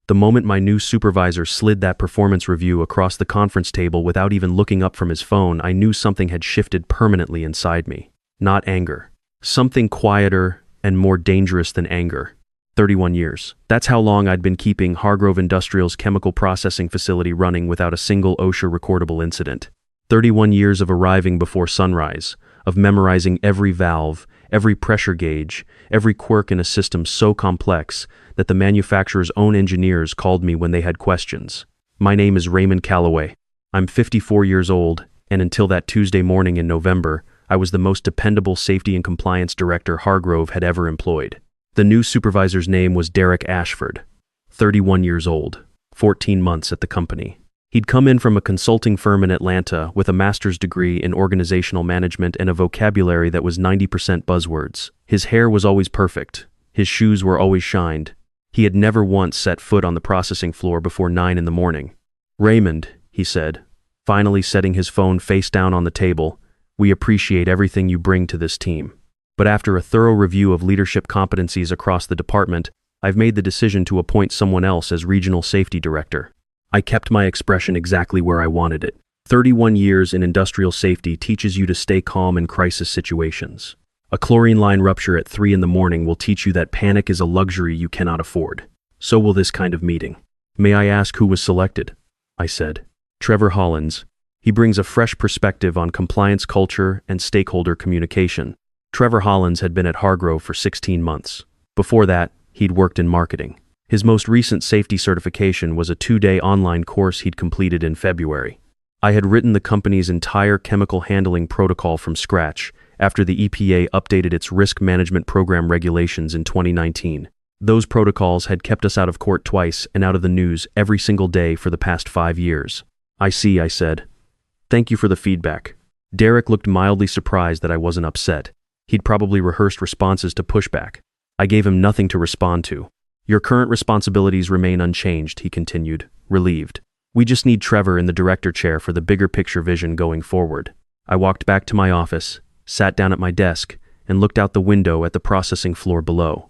The moment my new supervisor slid that performance review across the conference table without even looking up from his phone, I knew something had shifted permanently inside me. Not anger. Something quieter and more dangerous than anger. 31 years. That's how long I'd been keeping Hargrove Industrial's chemical processing facility running without a single OSHA recordable incident. 31 years of arriving before sunrise, of memorizing every valve, every pressure gauge, every quirk in a system so complex that the manufacturer's own engineers called me when they had questions. My name is Raymond Calloway. I'm 54 years old, and until that Tuesday morning in November, I was the most dependable safety and compliance director Hargrove had ever employed. The new supervisor's name was Derek Ashford, 31 years old, 14 months at the company. He'd come in from a consulting firm in Atlanta with a master's degree in organizational management and a vocabulary that was 90% buzzwords. His hair was always perfect. His shoes were always shined. He had never once set foot on the processing floor before 9 in the morning. "Raymond," he said, finally setting his phone face down on the table, "we appreciate everything you bring to this team. But after a thorough review of leadership competencies across the department, I've made the decision to appoint someone else as regional safety director." I kept my expression exactly where I wanted it. 31 years in industrial safety teaches you to stay calm in crisis situations. A chlorine line rupture at 3 in the morning will teach you that panic is a luxury you cannot afford. So will this kind of meeting. "May I ask who was selected?" I said. "Trevor Hollins. He brings a fresh perspective on compliance culture and stakeholder communication." Trevor Hollins had been at Hargrove for 16 months. Before that, he'd worked in marketing. His most recent safety certification was a 2-day online course he'd completed in February. I had written the company's entire chemical handling protocol from scratch after the EPA updated its risk management program regulations in 2019. Those protocols had kept us out of court twice and out of the news every single day for the past 5 years. "I see," I said. "Thank you for the feedback." Derek looked mildly surprised that I wasn't upset. He'd probably rehearsed responses to pushback. I gave him nothing to respond to. "Your current responsibilities remain unchanged," he continued, relieved. "We just need Trevor in the director chair for the bigger picture vision going forward." I walked back to my office, sat down at my desk, and looked out the window at the processing floor below.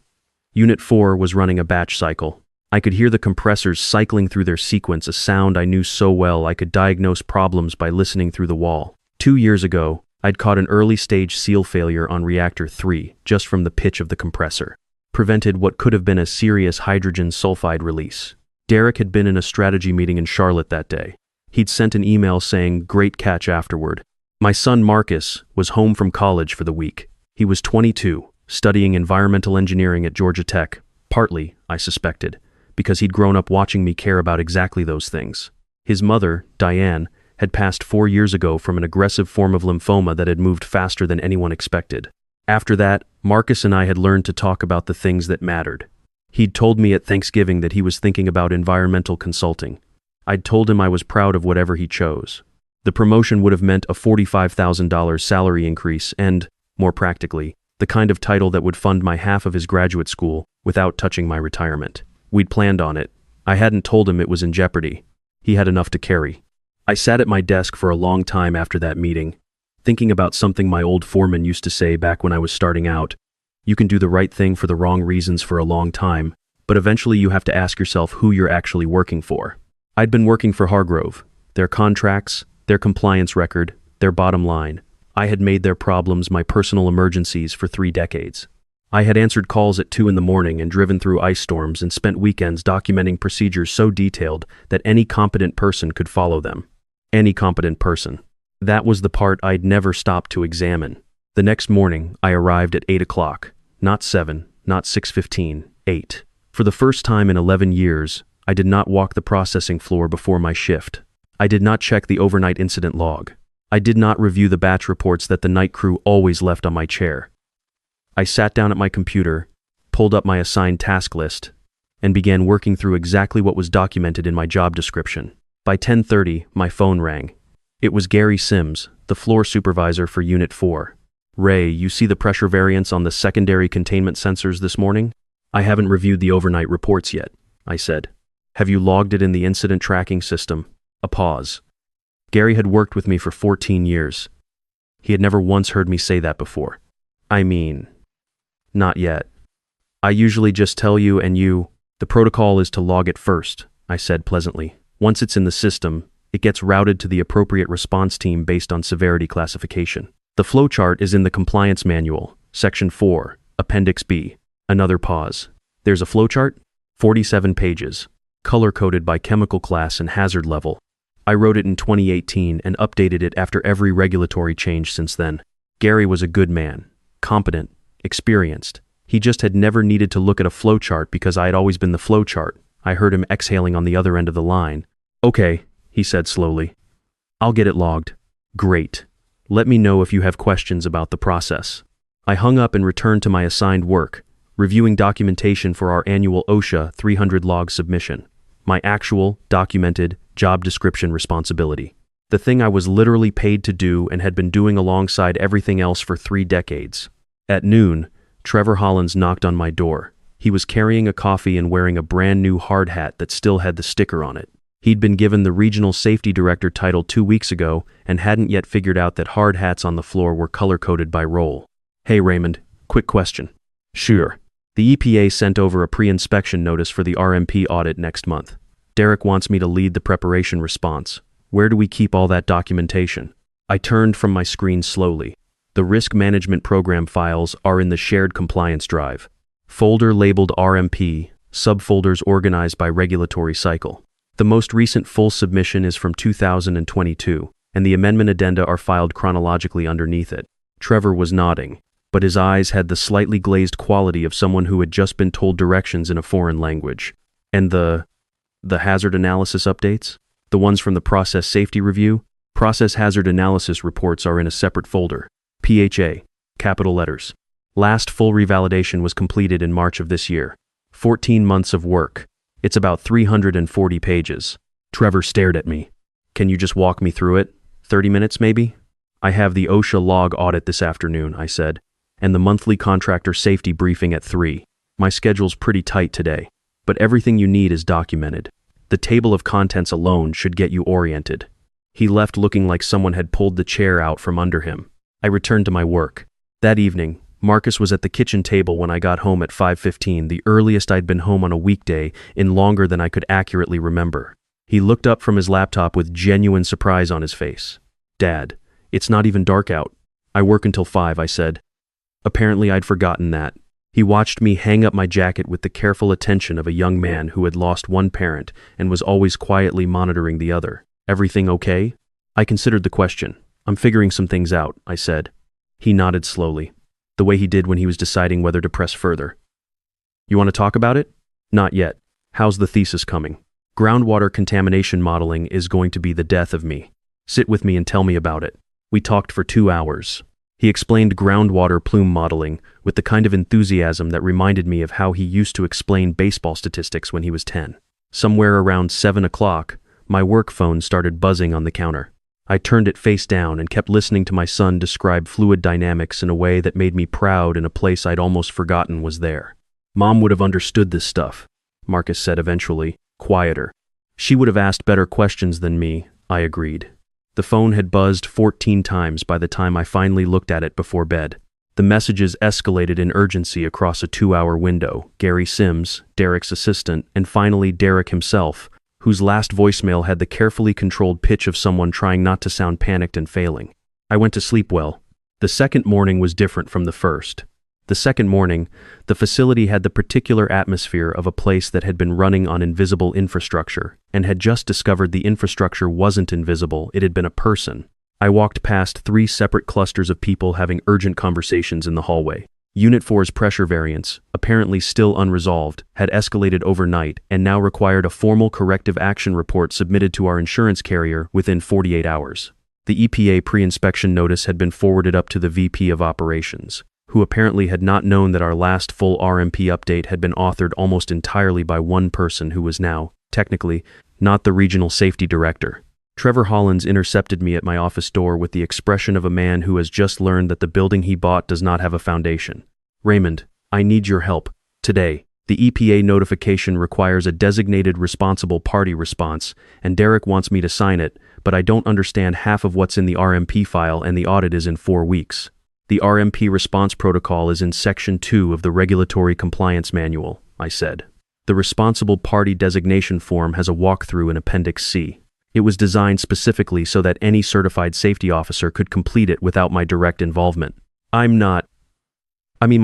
Unit 4 was running a batch cycle. I could hear the compressors cycling through their sequence, a sound I knew so well I could diagnose problems by listening through the wall. 2 years ago, I'd caught an early-stage seal failure on reactor 3 just from the pitch of the compressor. Prevented what could have been a serious hydrogen sulfide release. Derek had been in a strategy meeting in Charlotte that day. He'd sent an email saying, "Great catch" afterward. My son Marcus was home from college for the week. He was 22, studying environmental engineering at Georgia Tech, partly, I suspected, because he'd grown up watching me care about exactly those things. His mother, Diane, had passed 4 years ago from an aggressive form of lymphoma that had moved faster than anyone expected. After that, Marcus and I had learned to talk about the things that mattered. He'd told me at Thanksgiving that he was thinking about environmental consulting. I'd told him I was proud of whatever he chose. The promotion would have meant a $45,000 salary increase and, more practically, the kind of title that would fund my half of his graduate school without touching my retirement. We'd planned on it. I hadn't told him it was in jeopardy. He had enough to carry. I sat at my desk for a long time after that meeting, thinking about something my old foreman used to say back when I was starting out. You can do the right thing for the wrong reasons for a long time, but eventually you have to ask yourself who you're actually working for. I'd been working for Hargrove, their contracts, their compliance record, their bottom line. I had made their problems my personal emergencies for 3 decades. I had answered calls at 2 in the morning and driven through ice storms and spent weekends documenting procedures so detailed that any competent person could follow them. Any competent person. That was the part I'd never stopped to examine. The next morning, I arrived at 8 o'clock. Not 7, not 6:15, 8. For the first time in 11 years, I did not walk the processing floor before my shift. I did not check the overnight incident log. I did not review the batch reports that the night crew always left on my chair. I sat down at my computer, pulled up my assigned task list, and began working through exactly what was documented in my job description. By 10:30, my phone rang. It was Gary Sims, the floor supervisor for Unit 4. "Ray, you see the pressure variance on the secondary containment sensors this morning?" "I haven't reviewed the overnight reports yet," I said. "Have you logged it in the incident tracking system?" A pause. Gary had worked with me for 14 years. He had never once heard me say that before. "I mean, not yet. I usually just tell you and you..." The protocol is to log it first, I said pleasantly. Once it's in the system, it gets routed to the appropriate response team based on severity classification. The flowchart is in the compliance manual, Section 4, Appendix B. Another pause. There's a flowchart? 47 pages, color-coded by chemical class and hazard level. I wrote it in 2018 and updated it after every regulatory change since then. Gary was a good man, competent, experienced. He just had never needed to look at a flowchart because I had always been the flowchart. I heard him exhaling on the other end of the line. Okay, he said slowly. I'll get it logged. Great. Let me know if you have questions about the process. I hung up and returned to my assigned work, reviewing documentation for our annual OSHA 300 log submission. My actual, documented, job description responsibility. The thing I was literally paid to do and had been doing alongside everything else for 3 decades. At noon, Trevor Hollins knocked on my door. He was carrying a coffee and wearing a brand new hard hat that still had the sticker on it. He'd been given the regional safety director title 2 weeks ago and hadn't yet figured out that hard hats on the floor were color-coded by role. Hey Raymond, quick question. Sure. The EPA sent over a pre-inspection notice for the RMP audit next month. Derek wants me to lead the preparation response. Where do we keep all that documentation? I turned from my screen slowly. The risk management program files are in the shared compliance drive. Folder labeled RMP, subfolders organized by regulatory cycle. The most recent full submission is from 2022, and the amendment addenda are filed chronologically underneath it. Trevor was nodding, but his eyes had the slightly glazed quality of someone who had just been told directions in a foreign language. And the hazard analysis updates? The ones from the process safety review? Process hazard analysis reports are in a separate folder. PHA, capital letters. Last full revalidation was completed in March of this year. 14 months of work. It's about 340 pages. Trevor stared at me. Can you just walk me through it? 30 minutes maybe? I have the OSHA log audit this afternoon, I said, and the monthly contractor safety briefing at 3. My schedule's pretty tight today, but everything you need is documented. The table of contents alone should get you oriented. He left looking like someone had pulled the chair out from under him. I returned to my work. That evening, Marcus was at the kitchen table when I got home at 5:15, the earliest I'd been home on a weekday in longer than I could accurately remember. He looked up from his laptop with genuine surprise on his face. Dad, it's not even dark out. I work until 5, I said. Apparently I'd forgotten that. He watched me hang up my jacket with the careful attention of a young man who had lost one parent and was always quietly monitoring the other. Everything okay? I considered the question. I'm figuring some things out, I said. He nodded slowly, the way he did when he was deciding whether to press further. You want to talk about it? Not yet. How's the thesis coming? Groundwater contamination modeling is going to be the death of me. Sit with me and tell me about it. We talked for 2 hours. He explained groundwater plume modeling with the kind of enthusiasm that reminded me of how he used to explain baseball statistics when he was 10. Somewhere around 7 o'clock, my work phone started buzzing on the counter. I turned it face down and kept listening to my son describe fluid dynamics in a way that made me proud in a place I'd almost forgotten was there. Mom would have understood this stuff, Marcus said eventually, quieter. She would have asked better questions than me, I agreed. The phone had buzzed 14 times by the time I finally looked at it before bed. The messages escalated in urgency across a 2-hour window. Gary Sims, Derek's assistant, and finally Derek himself, whose last voicemail had the carefully controlled pitch of someone trying not to sound panicked and failing. I went to sleep well. The second morning was different from the first. The second morning, the facility had the particular atmosphere of a place that had been running on invisible infrastructure and had just discovered the infrastructure wasn't invisible, it had been a person. I walked past 3 separate clusters of people having urgent conversations in the hallway. Unit 4's pressure variance, apparently still unresolved, had escalated overnight and now required a formal corrective action report submitted to our insurance carrier within 48 hours. The EPA pre-inspection notice had been forwarded up to the VP of Operations, who apparently had not known that our last full RMP update had been authored almost entirely by one person who was now, technically, not the regional safety director. Trevor Hollins intercepted me at my office door with the expression of a man who has just learned that the building he bought does not have a foundation. Raymond, I need your help. Today, the EPA notification requires a designated responsible party response, and Derek wants me to sign it, but I don't understand half of what's in the RMP file and the audit is in 4 weeks. The RMP response protocol is in Section 2 of the Regulatory Compliance Manual, I said. The responsible party designation form has a walkthrough in Appendix C. It was designed specifically so that any certified safety officer could complete it without my direct involvement. My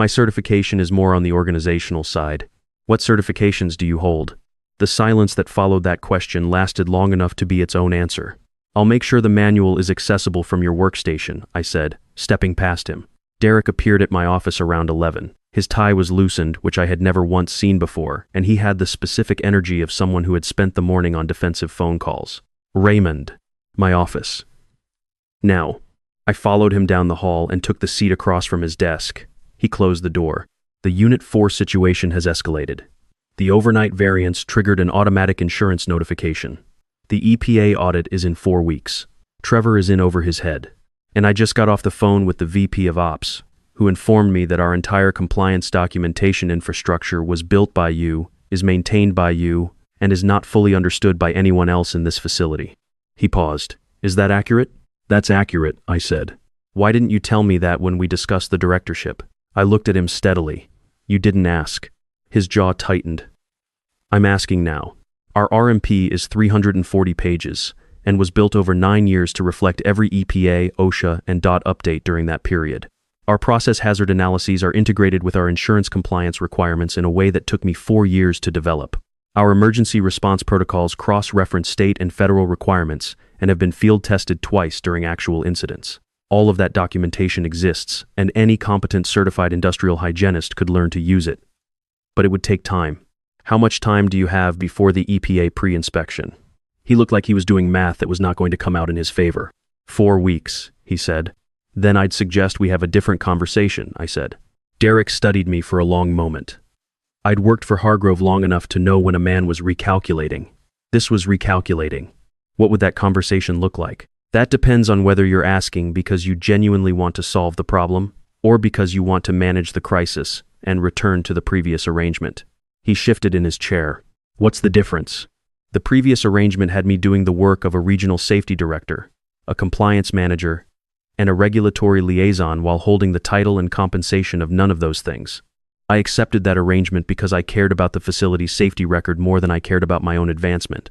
certification is more on the organizational side. What certifications do you hold? The silence that followed that question lasted long enough to be its own answer. I'll make sure the manual is accessible from your workstation, I said, stepping past him. Derek appeared at my office around 11. His tie was loosened, which I had never once seen before, and he had the specific energy of someone who had spent the morning on defensive phone calls. Raymond. My office. Now. I followed him down the hall and took the seat across from his desk. He closed the door. The Unit 4 situation has escalated. The overnight variance triggered an automatic insurance notification. The EPA audit is in 4 weeks. Trevor is in over his head. And I just got off the phone with the VP of Ops, who informed me that our entire compliance documentation infrastructure was built by you, is maintained by you, and is not fully understood by anyone else in this facility. He paused. Is that accurate? That's accurate, I said. Why didn't you tell me that when we discussed the directorship? I looked at him steadily. You didn't ask. His jaw tightened. I'm asking now. Our RMP is 340 pages and was built over 9 years to reflect every EPA, OSHA, and DOT update during that period. Our process hazard analyses are integrated with our insurance compliance requirements in a way that took me 4 years to develop. Our emergency response protocols cross-reference state and federal requirements and have been field-tested twice during actual incidents. All of that documentation exists, and any competent certified industrial hygienist could learn to use it. But it would take time. How much time do you have before the EPA pre-inspection? He looked like he was doing math that was not going to come out in his favor. 4 weeks, he said. Then I'd suggest we have a different conversation, I said. Derek studied me for a long moment. I'd worked for Hargrove long enough to know when a man was recalculating. This was recalculating. What would that conversation look like? That depends on whether you're asking because you genuinely want to solve the problem or because you want to manage the crisis and return to the previous arrangement. He shifted in his chair. What's the difference? The previous arrangement had me doing the work of a regional safety director, a compliance manager, and a regulatory liaison while holding the title and compensation of none of those things. I accepted that arrangement because I cared about the facility's safety record more than I cared about my own advancement.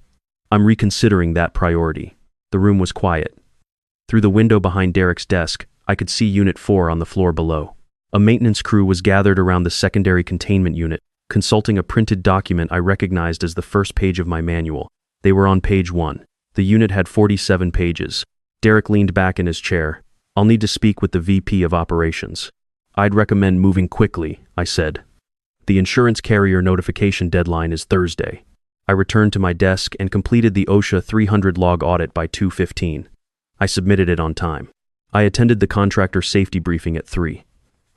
I'm reconsidering that priority. The room was quiet. Through the window behind Derek's desk, I could see Unit 4 on the floor below. A maintenance crew was gathered around the secondary containment unit, consulting a printed document I recognized as the first page of my manual. They were on page 1. The unit had 47 pages. Derek leaned back in his chair. I'll need to speak with the VP of Operations. I'd recommend moving quickly, I said. The insurance carrier notification deadline is Thursday. I returned to my desk and completed the OSHA 300 log audit by 2:15. I submitted it on time. I attended the contractor safety briefing at 3.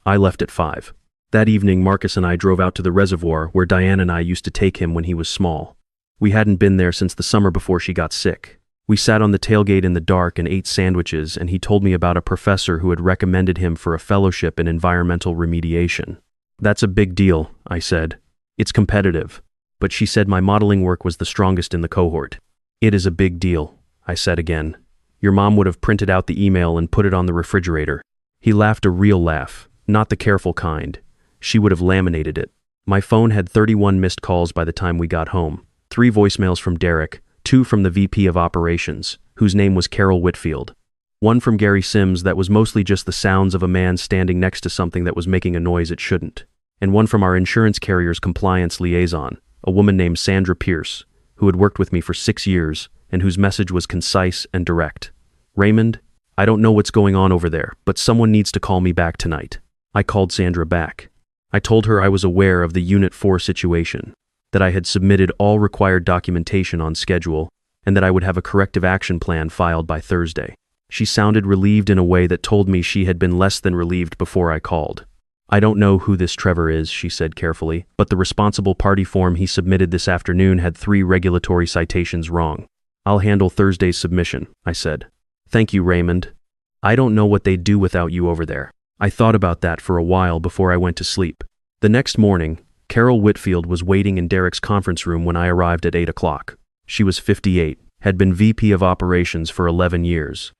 I left at 5. That evening, Marcus and I drove out to the reservoir where Diane and I used to take him when he was small. We hadn't been there since the summer before she got sick. We sat on the tailgate in the dark and ate sandwiches, and he told me about a professor who had recommended him for a fellowship in environmental remediation. That's a big deal, I said. It's competitive. But she said my modeling work was the strongest in the cohort. It is a big deal, I said again. Your mom would have printed out the email and put it on the refrigerator. He laughed a real laugh, not the careful kind. She would have laminated it. My phone had 31 missed calls by the time we got home. 3 voicemails from Derek, 2 from the VP of Operations, whose name was Carol Whitfield. 1 from Gary Sims that was mostly just the sounds of a man standing next to something that was making a noise it shouldn't. And 1 from our insurance carrier's compliance liaison, a woman named Sandra Pierce, who had worked with me for 6 years and whose message was concise and direct. Raymond, I don't know what's going on over there, but someone needs to call me back tonight. I called Sandra back. I told her I was aware of the Unit 4 situation, that I had submitted all required documentation on schedule, and that I would have a corrective action plan filed by Thursday. She sounded relieved in a way that told me she had been less than relieved before I called. I don't know who this Trevor is, she said carefully, but the responsible party form he submitted this afternoon had 3 regulatory citations wrong. I'll handle Thursday's submission, I said. Thank you, Raymond. I don't know what they'd do without you over there. I thought about that for a while before I went to sleep. The next morning, Carol Whitfield was waiting in Derek's conference room when I arrived at 8 o'clock. She was 58, had been VP of Operations for 11 years,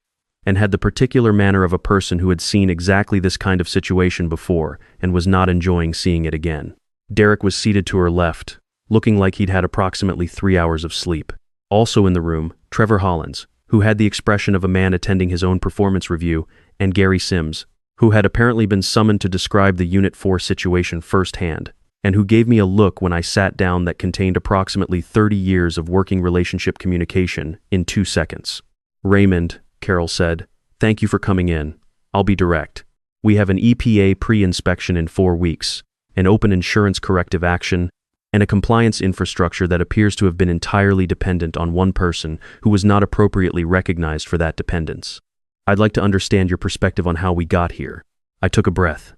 and had the particular manner of a person who had seen exactly this kind of situation before and was not enjoying seeing it again. Derek was seated to her left, looking like he'd had approximately 3 hours of sleep. Also in the room, Trevor Hollins, who had the expression of a man attending his own performance review, and Gary Sims, who had apparently been summoned to describe the Unit 4 situation firsthand, and who gave me a look when I sat down that contained approximately 30 years of working relationship communication in 2 seconds. "Raymond," Carol said, "thank you for coming in. I'll be direct. We have an EPA pre-inspection in 4 weeks, an open insurance corrective action, and a compliance infrastructure that appears to have been entirely dependent on one person who was not appropriately recognized for that dependence. I'd like to understand your perspective on how we got here." I took a breath.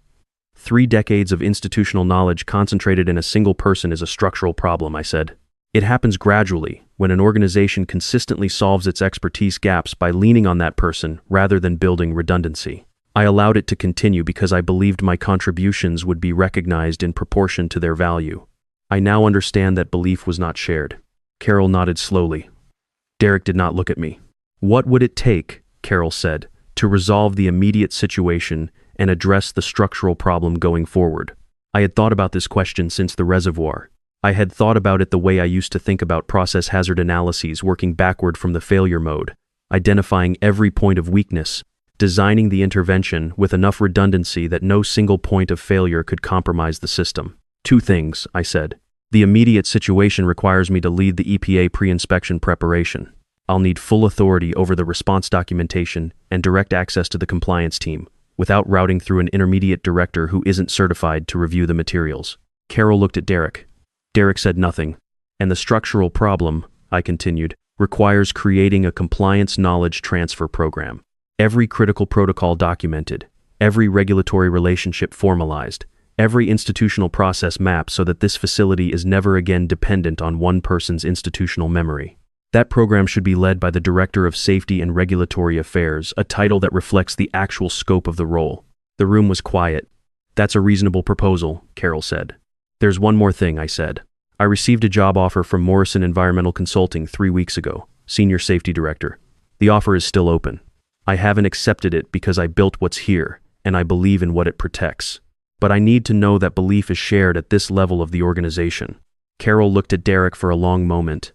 3 decades of institutional knowledge concentrated in a single person is a structural problem, I said. It happens gradually, when an organization consistently solves its expertise gaps by leaning on that person rather than building redundancy. I allowed it to continue because I believed my contributions would be recognized in proportion to their value. I now understand that belief was not shared. Carol nodded slowly. Derek did not look at me. "What would it take," Carol said, "to resolve the immediate situation and address the structural problem going forward?" I had thought about this question since the reservoir. I had thought about it the way I used to think about process hazard analyses, working backward from the failure mode, identifying every point of weakness, designing the intervention with enough redundancy that no single point of failure could compromise the system. "2 things," I said. "The immediate situation requires me to lead the EPA pre-inspection preparation. I'll need full authority over the response documentation and direct access to the compliance team, without routing through an intermediate director who isn't certified to review the materials." Carol looked at Derek. Derek said nothing. "And the structural problem," I continued, "requires creating a compliance knowledge transfer program. Every critical protocol documented, every regulatory relationship formalized, every institutional process mapped so that this facility is never again dependent on one person's institutional memory. That program should be led by the Director of Safety and Regulatory Affairs, a title that reflects the actual scope of the role." The room was quiet. "That's a reasonable proposal," Carol said. "There's one more thing," I said. "I received a job offer from Morrison Environmental Consulting 3 weeks ago, Senior Safety Director. The offer is still open. I haven't accepted it because I built what's here, and I believe in what it protects. But I need to know that belief is shared at this level of the organization." Carol looked at Derek for a long moment.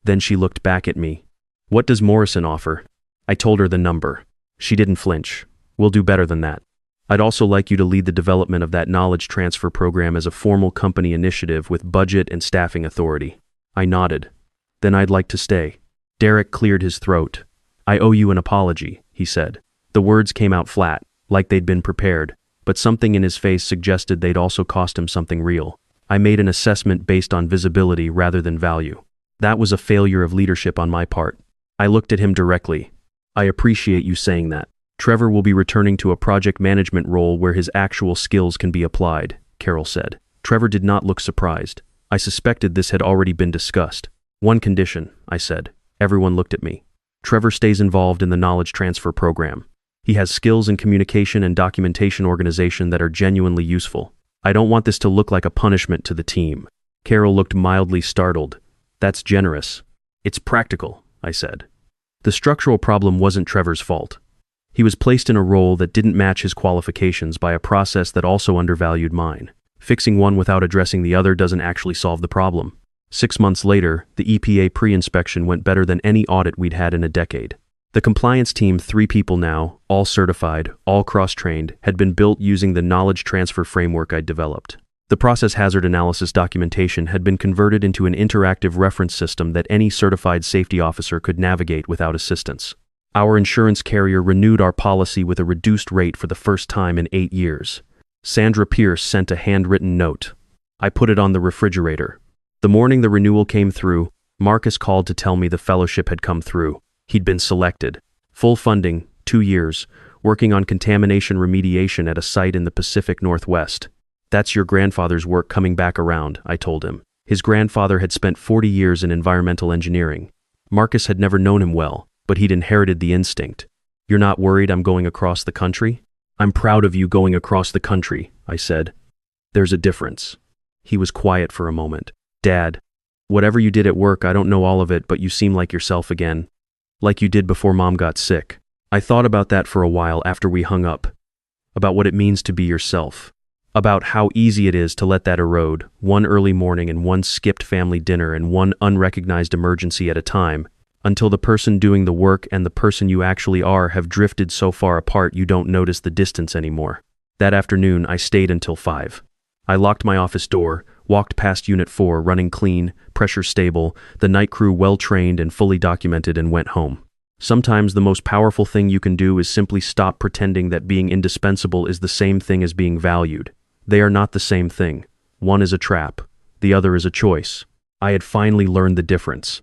Then she looked back at me. "What does Morrison offer?" I told her the number. She didn't flinch. "We'll do better than that. I'd also like you to lead the development of that knowledge transfer program as a formal company initiative with budget and staffing authority." I nodded. "Then I'd like to stay." Derek cleared his throat. "I owe you an apology," he said. The words came out flat, like they'd been prepared, but something in his face suggested they'd also cost him something real. I made an assessment based on visibility rather than value. That was a failure of leadership on my part. I looked at him directly. "I appreciate you saying that. Trevor will be returning to a project management role where his actual skills can be applied," Carol said. Trevor did not look surprised. I suspected this had already been discussed. "One condition," I said. Everyone looked at me. "Trevor stays involved in the knowledge transfer program. He has skills in communication and documentation organization that are genuinely useful. I don't want this to look like a punishment to the team." Carol looked mildly startled. "That's generous." "It's practical," I said. The structural problem wasn't Trevor's fault. He was placed in a role that didn't match his qualifications by a process that also undervalued mine. Fixing one without addressing the other doesn't actually solve the problem. 6 months later, the EPA pre-inspection went better than any audit we'd had in a decade. The compliance team, 3 people now, all certified, all cross-trained, had been built using the knowledge transfer framework I'd developed. The process hazard analysis documentation had been converted into an interactive reference system that any certified safety officer could navigate without assistance. Our insurance carrier renewed our policy with a reduced rate for the first time in 8 years. Sandra Pierce sent a handwritten note. I put it on the refrigerator. The morning the renewal came through, Marcus called to tell me the fellowship had come through. He'd been selected. Full funding, 2 years, working on contamination remediation at a site in the Pacific Northwest. "That's your grandfather's work coming back around," I told him. His grandfather had spent 40 years in environmental engineering. Marcus had never known him well, but he'd inherited the instinct. "You're not worried I'm going across the country?" "I'm proud of you going across the country," I said. "There's a difference." He was quiet for a moment. "Dad, whatever you did at work, I don't know all of it, but you seem like yourself again. Like you did before Mom got sick." I thought about that for a while after we hung up. About what it means to be yourself. About how easy it is to let that erode, one early morning and one skipped family dinner and one unrecognized emergency at a time, until the person doing the work and the person you actually are have drifted so far apart you don't notice the distance anymore. That afternoon, I stayed until 5. I locked my office door, walked past Unit 4, running clean, pressure stable, the night crew well-trained and fully documented, and went home. Sometimes the most powerful thing you can do is simply stop pretending that being indispensable is the same thing as being valued. They are not the same thing. One is a trap. The other is a choice. I had finally learned the difference.